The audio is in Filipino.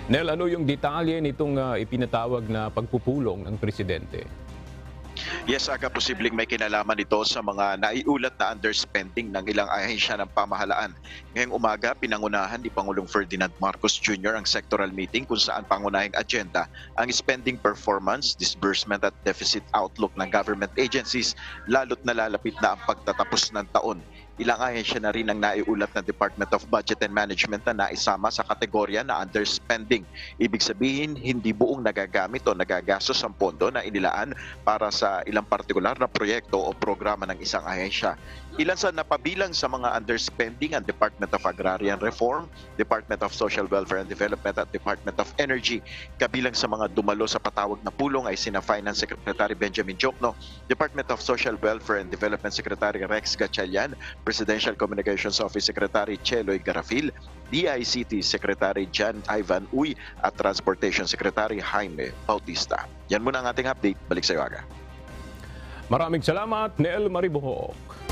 Nel, ano yung detalye nitong ipinatawag na pagpupulong ng presidente? Yes, aga posibleng may kinalaman ito sa mga naiulat na underspending ng ilang ahensya ng pamahalaan. Ngayong umaga, pinangunahan ni Pangulong Ferdinand Marcos Jr. ang sectoral meeting kung saan pangunahing agenda ang spending performance, disbursement at deficit outlook ng government agencies, lalo't nalalapit na ang pagtatapos ng taon. Ilang ahensya na rin ang naiulat ng Department of Budget and Management na naisama sa kategorya na underspending. Ibig sabihin, hindi buong nagagamit o nagagastos ang pondo na inilaan para sa ilang partikular na proyekto o programa ng isang ahensya. Ilan sa napabilang sa mga underspending ang Department of Agrarian Reform, Department of Social Welfare and Development at Department of Energy. Kabilang sa mga dumalo sa patawag na pulong ay sina Finance Secretary Benjamin Jokno, Department of Social Welfare and Development Secretary Rex Gatchalian, Presidential Communications Office Secretary Cheloy Garafil, DICT Secretary John Ivan Uy at Transportation Secretary Jaime Bautista. Yan muna ang ating update. Balik sa iyo, Aga. Maraming salamat, Nel Maribohok.